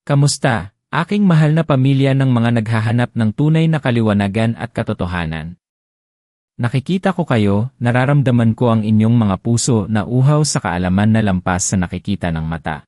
Kamusta, aking mahal na pamilya ng mga naghahanap ng tunay na kaliwanagan at katotohanan? Nakikita ko kayo, nararamdaman ko ang inyong mga puso na uhaw sa kaalaman na lampas sa nakikita ng mata.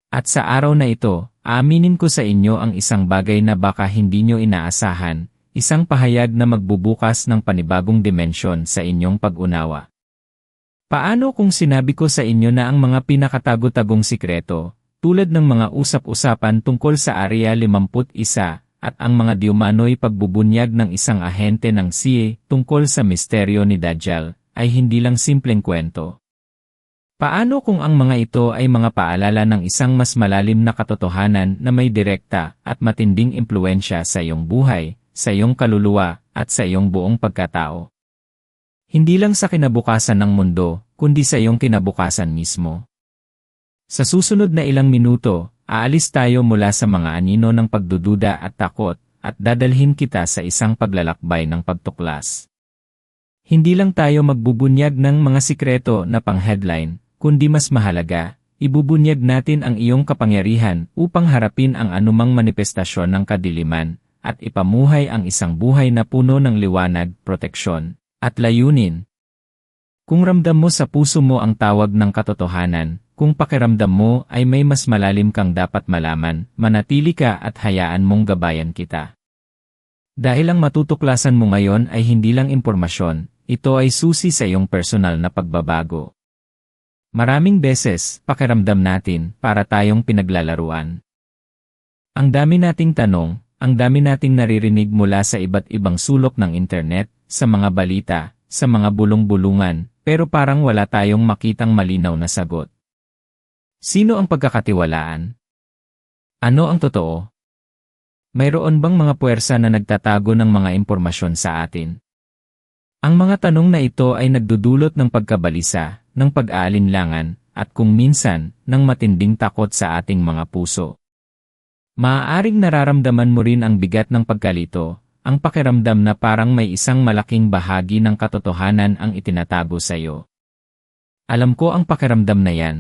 At sa araw na ito, aaminin ko sa inyo ang isang bagay na baka hindi nyo inaasahan, isang pahayag na magbubukas ng panibagong dimensyon sa inyong pag-unawa. Paano kung sinabi ko sa inyo na ang mga pinakatago-tagong sikreto, tulad ng mga usap-usapan tungkol sa Area 51 at ang mga diumano'y pagbubunyag ng isang ahente ng CIA tungkol sa misteryo ni Dajjal, ay hindi lang simpleng kwento? Paano kung ang mga ito ay mga paalala ng isang mas malalim na katotohanan na may direkta at matinding impluwensya sa iyong buhay, sa iyong kaluluwa, at sa iyong buong pagkatao? Hindi lang sa kinabukasan ng mundo, kundi sa iyong kinabukasan mismo. Sa susunod na ilang minuto, aalis tayo mula sa mga anino ng pagdududa at takot, at dadalhin kita sa isang paglalakbay ng pagtuklas. Hindi lang tayo magbubunyag ng mga sikreto na pang-headline, kundi mas mahalaga, ibubunyag natin ang iyong kapangyarihan upang harapin ang anumang manifestasyon ng kadiliman, at ipamuhay ang isang buhay na puno ng liwanag, proteksyon, at layunin. Kung ramdam mo sa puso mo ang tawag ng katotohanan, kung pakiramdam mo ay may mas malalim kang dapat malaman, manatili ka at hayaan mong gabayan kita. Dahil ang matutuklasan mo ngayon ay hindi lang impormasyon, ito ay susi sa iyong personal na pagbabago. Maraming beses, pakiramdam natin, para tayong pinaglalaruan. Ang dami nating tanong, ang dami nating naririnig mula sa iba't ibang sulok ng internet, sa mga balita, sa mga bulong-bulungan, pero parang wala tayong makitang malinaw na sagot. Sino ang pagkakatiwalaan? Ano ang totoo? Mayroon bang mga puwersa na nagtatago ng mga impormasyon sa atin? Ang mga tanong na ito ay nagdudulot ng pagkabalisa, ng pag-aalinlangan, at kung minsan, ng matinding takot sa ating mga puso. Maaaring nararamdaman mo rin ang bigat ng pagkalito, ang pakiramdam na parang may isang malaking bahagi ng katotohanan ang itinatago sa iyo. Alam ko ang pakiramdam na yan.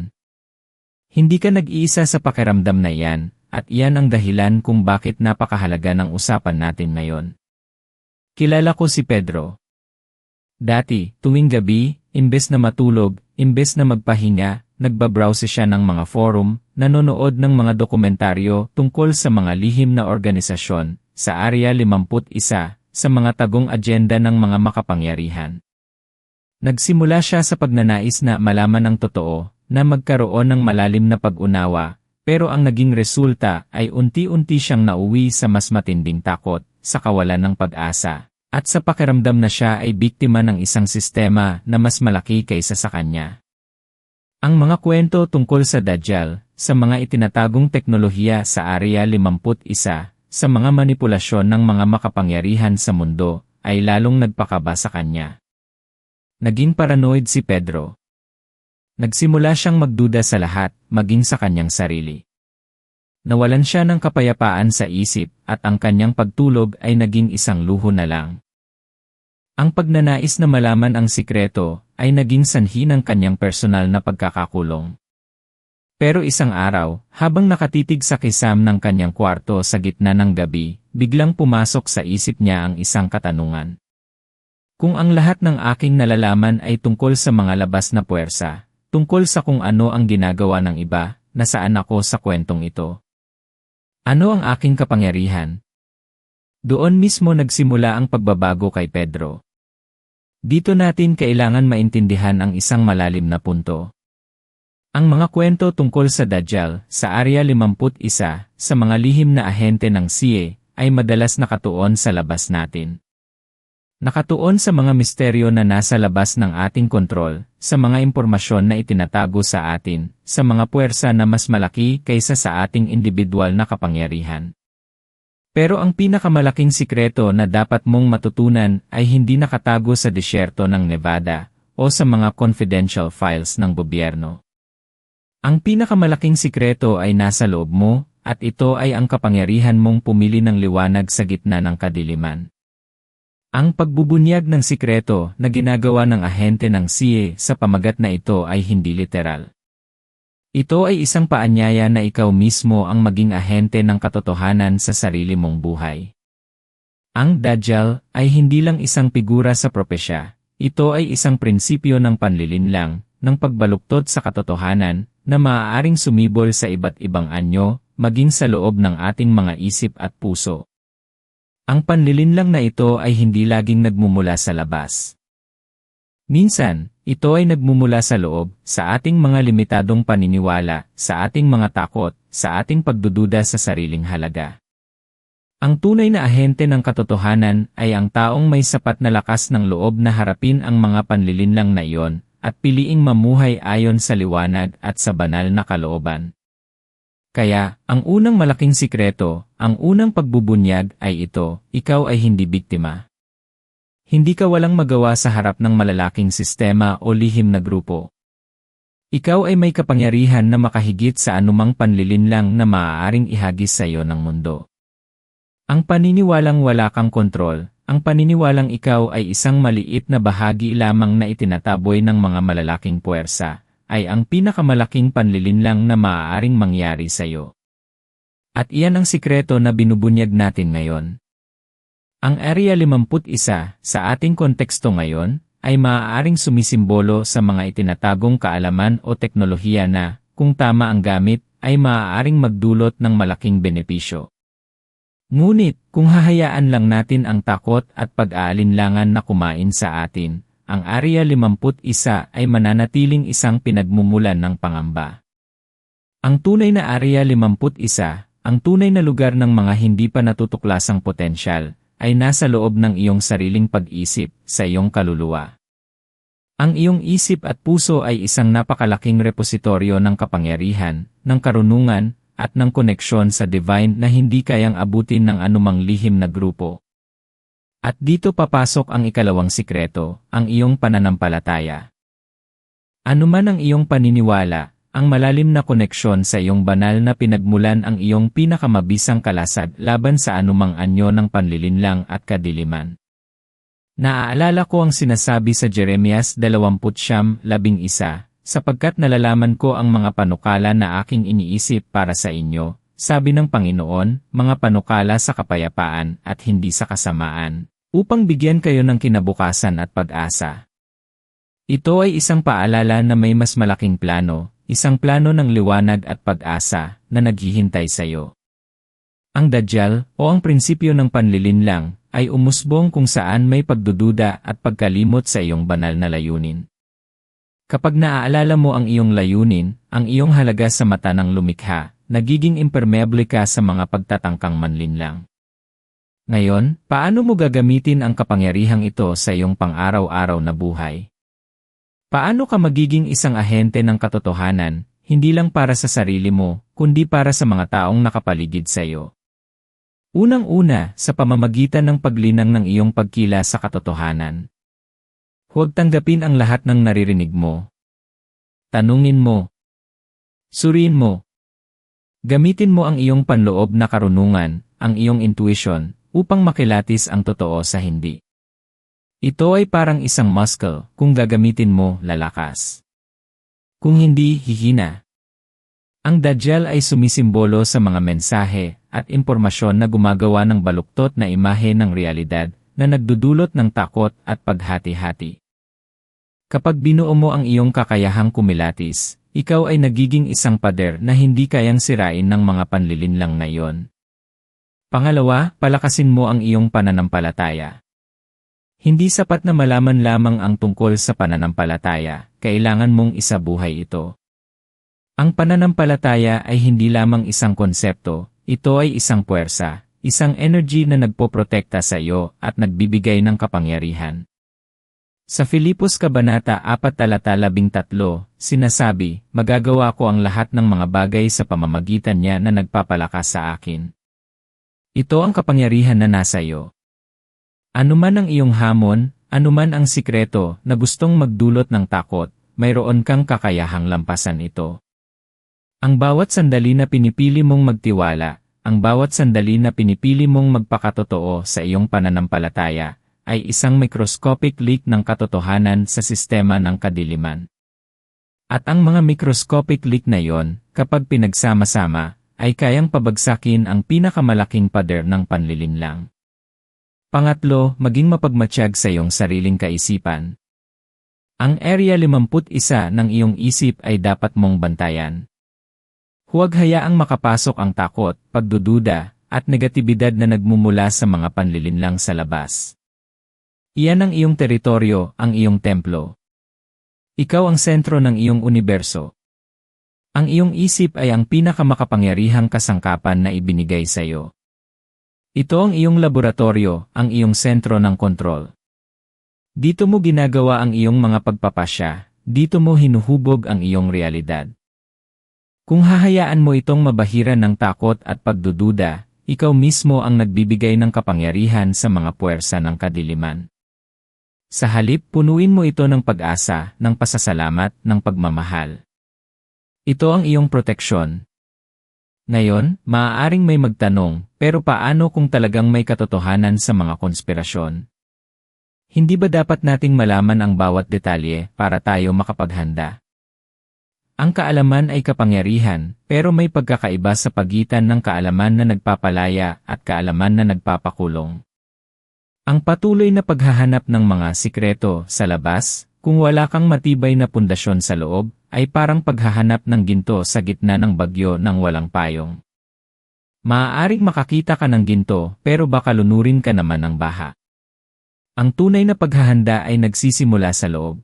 Hindi ka nag-iisa sa pakiramdam na yan, at iyan ang dahilan kung bakit napakahalaga ng usapan natin ngayon. Kilala ko si Pedro. Dati, tuwing gabi, imbes na matulog, imbes na magpahinga, nagbabrowse siya ng mga forum, nanonood ng mga dokumentaryo tungkol sa mga lihim na organisasyon, sa Area 51, sa mga tagong agenda ng mga makapangyarihan. Nagsimula siya sa pagnanais na malaman ang totoo, na magkaroon ng malalim na pag-unawa, pero ang naging resulta ay unti-unti siyang nauwi sa mas matinding takot, sa kawalan ng pag-asa, at sa pakiramdam na siya ay biktima ng isang sistema na mas malaki kaysa sa kanya. Ang mga kwento tungkol sa Dajjal, sa mga itinatagong teknolohiya sa Area 51, sa mga manipulasyon ng mga makapangyarihan sa mundo, ay lalong nagpakaba sa kanya. Naging paranoid si Pedro. Nagsimula siyang magduda sa lahat, maging sa kanyang sarili. Nawalan siya ng kapayapaan sa isip, at ang kanyang pagtulog ay naging isang luho na lang. Ang pagnanais na malaman ang sikreto, ay naging sanhi ng kanyang personal na pagkakakulong. Pero isang araw, habang nakatitig sa kisam ng kanyang kwarto sa gitna ng gabi, biglang pumasok sa isip niya ang isang katanungan. Kung ang lahat ng aking nalalaman ay tungkol sa mga labas na puwersa, tungkol sa kung ano ang ginagawa ng iba, nasaan ako sa kwentong ito? Ano ang aking kapangyarihan? Doon mismo nagsimula ang pagbabago kay Pedro. Dito natin kailangan maintindihan ang isang malalim na punto. Ang mga kwento tungkol sa Dajjal, sa Area 51, sa mga lihim na ahente ng CIA, ay madalas nakatuon sa labas natin. Nakatuon sa mga misteryo na nasa labas ng ating kontrol, sa mga impormasyon na itinatago sa atin, sa mga puwersa na mas malaki kaysa sa ating individual na kapangyarihan. Pero ang pinakamalaking sikreto na dapat mong matutunan ay hindi nakatago sa disyerto ng Nevada o sa mga confidential files ng gobyerno. Ang pinakamalaking sikreto ay nasa loob mo, at ito ay ang kapangyarihan mong pumili ng liwanag sa gitna ng kadiliman. Ang pagbubunyag ng sikreto na ginagawa ng ahente ng CIA sa pamagat na ito ay hindi literal. Ito ay isang paanyaya na ikaw mismo ang maging ahente ng katotohanan sa sarili mong buhay. Ang Dajjal ay hindi lang isang figura sa propesya, ito ay isang prinsipyo ng panlilinlang, ng pagbaluktot sa katotohanan, na maaaring sumibol sa iba't ibang anyo, maging sa loob ng ating mga isip at puso. Ang panlilinlang na ito ay hindi laging nagmumula sa labas. Minsan, ito ay nagmumula sa loob, sa ating mga limitadong paniniwala, sa ating mga takot, sa ating pagdududa sa sariling halaga. Ang tunay na ahente ng katotohanan ay ang taong may sapat na lakas ng loob na harapin ang mga panlilinlang na iyon, at piliing mamuhay ayon sa liwanag at sa banal na kalooban. Kaya, ang unang malaking sikreto, ang unang pagbubunyag ay ito, ikaw ay hindi biktima. Hindi ka walang magawa sa harap ng malalaking sistema o lihim na grupo. Ikaw ay may kapangyarihan na makahigit sa anumang panlilinlang na maaaring ihagis sa iyo ng mundo. Ang paniniwalang wala kang kontrol, ang paniniwalang ikaw ay isang maliit na bahagi lamang na itinataboy ng mga malalaking puwersa, ay ang pinakamalaking panlilinlang na maaaring mangyari sa iyo. At iyan ang sikreto na binubunyag natin ngayon. Ang Area 51 sa ating konteksto ngayon ay maaaring sumisimbolo sa mga itinatagong kaalaman o teknolohiya na, kung tama ang gamit, ay maaaring magdulot ng malaking benepisyo. Ngunit, kung hahayaan lang natin ang takot at pag-aalinlangan na kumain sa atin, ang Area 51 ay mananatiling isang pinagmumulan ng pangamba. Ang tunay na Area 51, ang tunay na lugar ng mga hindi pa natutuklasang potensyal, ay nasa loob ng iyong sariling pag-isip, sa iyong kaluluwa. Ang iyong isip at puso ay isang napakalaking repositoryo ng kapangyarihan, ng karunungan, at ng koneksyon sa divine na hindi kayang abutin ng anumang lihim na grupo. At dito papasok ang ikalawang sikreto, ang iyong pananampalataya. Ano man ang iyong paniniwala, ang malalim na koneksyon sa iyong banal na pinagmulan ang iyong pinakamabisang kalasag laban sa anumang anyo ng panlilinlang at kadiliman. Naaalala ko ang sinasabi sa Jeremias 20:11, sapagkat nalalaman ko ang mga panukala na aking iniisip para sa inyo, sabi ng Panginoon, mga panukala sa kapayapaan at hindi sa kasamaan, upang bigyan kayo ng kinabukasan at pag-asa. Ito ay isang paalala na may mas malaking plano, isang plano ng liwanag at pag-asa na naghihintay sa iyo. Ang Dajjal, o ang prinsipyo ng panlilinlang, ay umusbong kung saan may pagdududa at pagkalimot sa iyong banal na layunin. Kapag naaalala mo ang iyong layunin, ang iyong halaga sa mata ng lumikha, nagiging impermeable ka sa mga pagtatangkang manlinlang. Ngayon, paano mo gagamitin ang kapangyarihang ito sa iyong pang-araw-araw na buhay? Paano ka magiging isang ahente ng katotohanan, hindi lang para sa sarili mo, kundi para sa mga taong nakapaligid sa iyo? Unang-una, sa pamamagitan ng paglinang ng iyong pagkilos sa katotohanan. Huwag tanggapin ang lahat ng naririnig mo. Tanungin mo. Suriin mo. Gamitin mo ang iyong panloob na karunungan, ang iyong intuition, upang makilatis ang totoo sa hindi. Ito ay parang isang muscle, kung gagamitin mo, lalakas. Kung hindi, hihina. Ang Dajjal ay sumisimbolo sa mga mensahe at impormasyon na gumagawa ng baluktot na imahe ng realidad na nagdudulot ng takot at paghati-hati. Kapag binuo mo ang iyong kakayahang kumilatis, ikaw ay nagiging isang pader na hindi kayang sirain ng mga panlilinlang na iyon. Pangalawa, palakasin mo ang iyong pananampalataya. Hindi sapat na malaman lamang ang tungkol sa pananampalataya, kailangan mong isabuhay ito. Ang pananampalataya ay hindi lamang isang konsepto, ito ay isang puwersa, isang energy na nagpoprotekta sa iyo at nagbibigay ng kapangyarihan. Sa Filipos Kabanata 4:13, sinasabi, magagawa ko ang lahat ng mga bagay sa pamamagitan niya na nagpapalakas sa akin. Ito ang kapangyarihan na nasa iyo. Anuman ang iyong hamon, anuman ang sikreto na gustong magdulot ng takot, mayroon kang kakayahang lampasan ito. Ang bawat sandali na pinipili mong magtiwala, ang bawat sandali na pinipili mong magpakatotoo sa iyong pananampalataya, ay isang microscopic leak ng katotohanan sa sistema ng kadiliman. At ang mga microscopic leak na yon, kapag pinagsama-sama, ay kayang pabagsakin ang pinakamalaking pader ng panlilinlang. Pangatlo, maging mapagmatsyag sa iyong sariling kaisipan. Ang Area 51 ng iyong isip ay dapat mong bantayan. Huwag hayaang makapasok ang takot, pagdududa, at negatibidad na nagmumula sa mga panlilinlang sa labas. Iyan ang iyong teritoryo, ang iyong templo. Ikaw ang sentro ng iyong universo. Ang iyong isip ay ang pinakamakapangyarihang kasangkapan na ibinigay sa iyo. Ito ang iyong laboratorio, ang iyong sentro ng kontrol. Dito mo ginagawa ang iyong mga pagpapasya, dito mo hinuhubog ang iyong realidad. Kung hahayaan mo itong mabahiran ng takot at pagdududa, ikaw mismo ang nagbibigay ng kapangyarihan sa mga puwersa ng kadiliman. Sa halip, punuin mo ito ng pag-asa, ng pasasalamat, ng pagmamahal. Ito ang iyong proteksyon. Ngayon, maaaring may magtanong, pero paano kung talagang may katotohanan sa mga konspirasyon? Hindi ba dapat nating malaman ang bawat detalye para tayo makapaghanda? Ang kaalaman ay kapangyarihan, pero may pagkakaiba sa pagitan ng kaalaman na nagpapalaya at kaalaman na nagpapakulong. Ang patuloy na paghahanap ng mga sikreto sa labas, kung wala kang matibay na pundasyon sa loob, ay parang paghahanap ng ginto sa gitna ng bagyo ng walang payong. Maaaring makakita ka ng ginto, pero baka lunurin ka naman ng baha. Ang tunay na paghahanda ay nagsisimula sa loob.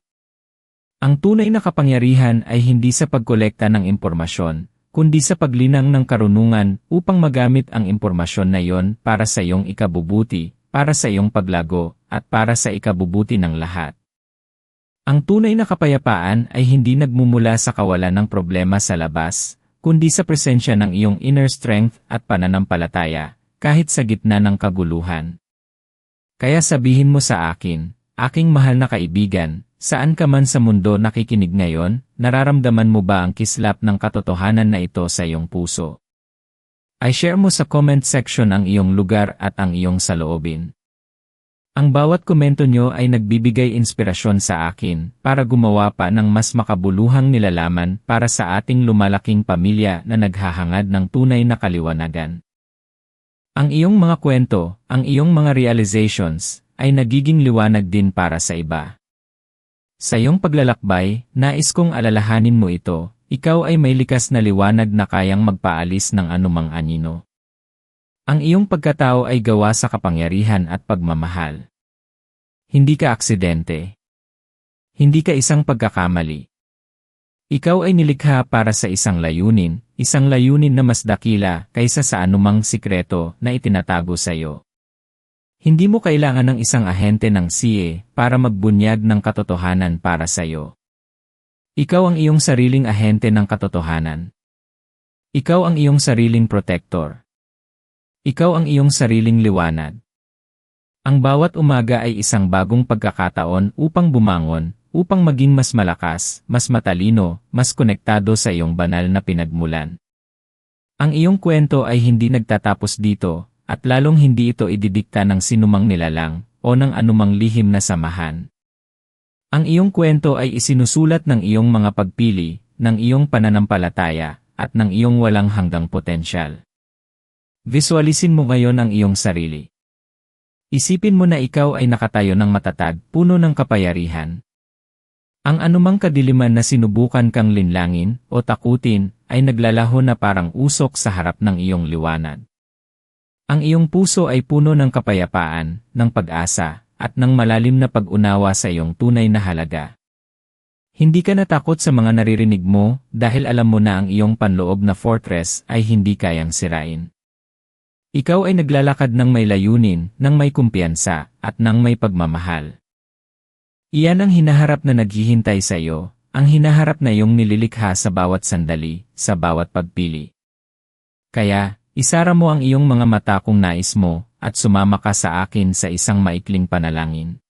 Ang tunay na kapangyarihan ay hindi sa pagkolekta ng impormasyon, kundi sa paglinang ng karunungan upang magamit ang impormasyon na iyon para sa iyong ikabubuti, para sa iyong paglago, at para sa ikabubuti ng lahat. Ang tunay na kapayapaan ay hindi nagmumula sa kawalan ng problema sa labas, kundi sa presensya ng iyong inner strength at pananampalataya, kahit sa gitna ng kaguluhan. Kaya sabihin mo sa akin, aking mahal na kaibigan, saan ka man sa mundo nakikinig ngayon, nararamdaman mo ba ang kislap ng katotohanan na ito sa iyong puso? Ay share mo sa comment section ang iyong lugar at ang iyong saloobin. Ang bawat komento nyo ay nagbibigay inspirasyon sa akin para gumawa pa ng mas makabuluhang nilalaman para sa ating lumalaking pamilya na naghahangad ng tunay na kaliwanagan. Ang iyong mga kwento, ang iyong mga realizations, ay nagiging liwanag din para sa iba. Sa iyong paglalakbay, nais kong alalahanin mo ito, ikaw ay may likas na liwanag na kayang magpaalis ng anumang anino. Ang iyong pagkatao ay gawa sa kapangyarihan at pagmamahal. Hindi ka aksidente. Hindi ka isang pagkakamali. Ikaw ay nilikha para sa isang layunin na mas dakila kaysa sa anumang sikreto na itinatago sa iyo. Hindi mo kailangan ng isang ahente ng CIA para magbunyag ng katotohanan para sa iyo. Ikaw ang iyong sariling ahente ng katotohanan. Ikaw ang iyong sariling protector. Ikaw ang iyong sariling liwanag. Ang bawat umaga ay isang bagong pagkakataon upang bumangon, upang maging mas malakas, mas matalino, mas konektado sa iyong banal na pinagmulan. Ang iyong kwento ay hindi nagtatapos dito, at lalong hindi ito ididikta ng sinumang nilalang o ng anumang lihim na samahan. Ang iyong kwento ay isinusulat ng iyong mga pagpili, ng iyong pananampalataya, at ng iyong walang hanggang potensyal. Visualisin mo ngayon ang iyong sarili. Isipin mo na ikaw ay nakatayo ng matatag, puno ng kapayarihan. Ang anumang kadiliman na sinubukan kang linlangin o takutin ay naglalaho na parang usok sa harap ng iyong liwanag. Ang iyong puso ay puno ng kapayapaan, ng pag-asa, at ng malalim na pag-unawa sa iyong tunay na halaga. Hindi ka natakot sa mga naririnig mo dahil alam mo na ang iyong panloob na fortress ay hindi kayang sirain. Ikaw ay naglalakad ng may layunin, ng may kumpiyansa, at ng may pagmamahal. Iyan ang hinaharap na naghihintay sa iyo, ang hinaharap na iyong nililikha sa bawat sandali, sa bawat pagpili. Kaya, isara mo ang iyong mga mata kung nais mo, at sumama ka sa akin sa isang maikling panalangin.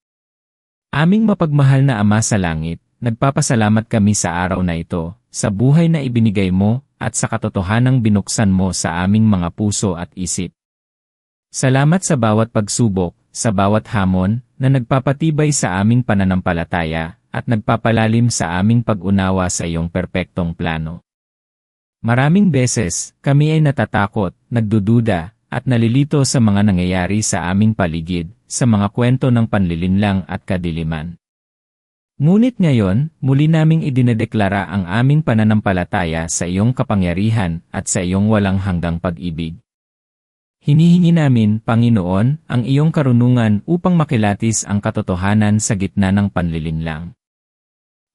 Aming mapagmahal na Ama sa langit, nagpapasalamat kami sa araw na ito, sa buhay na ibinigay mo, at sa katotohanang binuksan mo sa aming mga puso at isip. Salamat sa bawat pagsubok, sa bawat hamon, na nagpapatibay sa aming pananampalataya, at nagpapalalim sa aming pag-unawa sa iyong perpektong plano. Maraming beses, kami ay natatakot, nagdududa, at nalilito sa mga nangyayari sa aming paligid, sa mga kwento ng panlilinlang at kadiliman. Ngunit ngayon, muli naming idinedeklara ang aming pananampalataya sa iyong kapangyarihan at sa iyong walang hanggang pag-ibig. Hinihingi namin, Panginoon, ang iyong karunungan upang makilatis ang katotohanan sa gitna ng panlilinlang.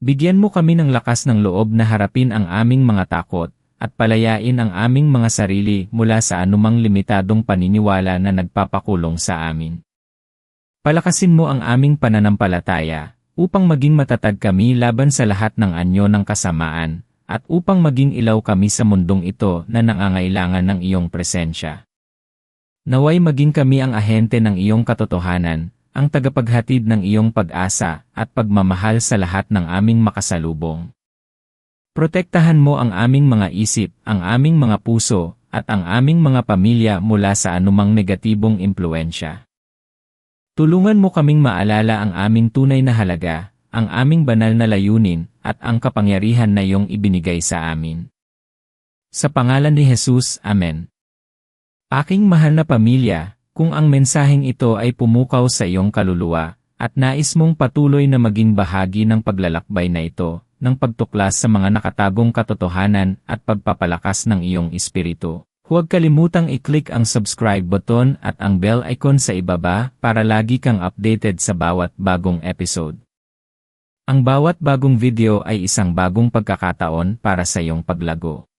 Bigyan mo kami ng lakas ng loob na harapin ang aming mga takot, at palayain ang aming mga sarili mula sa anumang limitadong paniniwala na nagpapakulong sa amin. Palakasin mo ang aming pananampalataya, upang maging matatag kami laban sa lahat ng anyo ng kasamaan, at upang maging ilaw kami sa mundong ito na nangangailangan ng iyong presensya. Naway maging kami ang ahente ng iyong katotohanan, ang tagapaghatid ng iyong pag-asa at pagmamahal sa lahat ng aming makasalubong. Protektahan mo ang aming mga isip, ang aming mga puso, at ang aming mga pamilya mula sa anumang negatibong impluensya. Tulungan mo kaming maalala ang aming tunay na halaga, ang aming banal na layunin, at ang kapangyarihan na iyong ibinigay sa amin. Sa pangalan ni Jesus, Amen. Aking mahal na pamilya, kung ang mensaheng ito ay pumukaw sa iyong kaluluwa, at nais mong patuloy na maging bahagi ng paglalakbay na ito, ng pagtuklas sa mga nakatagong katotohanan at pagpapalakas ng iyong espiritu, huwag kalimutang i-click ang subscribe button at ang bell icon sa ibaba para lagi kang updated sa bawat bagong episode. Ang bawat bagong video ay isang bagong pagkakataon para sa iyong paglago.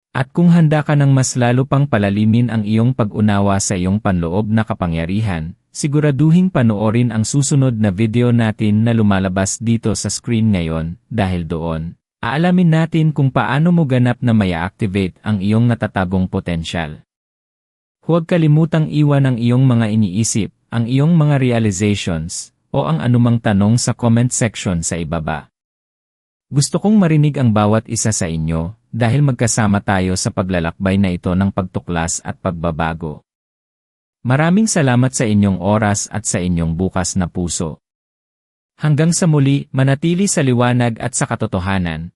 At kung handa ka ng mas lalo pang palalimin ang iyong pag-unawa sa iyong panloob na kapangyarihan, siguraduhing panoorin ang susunod na video natin na lumalabas dito sa screen ngayon, dahil doon, aalamin natin kung paano mo ganap na maya-activate ang iyong natatagong potensyal. Huwag kalimutang iwan ang iyong mga iniisip, ang iyong mga realizations, o ang anumang tanong sa comment section sa ibaba. Gusto kong marinig ang bawat isa sa inyo, dahil magkasama tayo sa paglalakbay na ito ng pagtuklas at pagbabago. Maraming salamat sa inyong oras at sa inyong bukas na puso. Hanggang sa muli, manatili sa liwanag at sa katotohanan.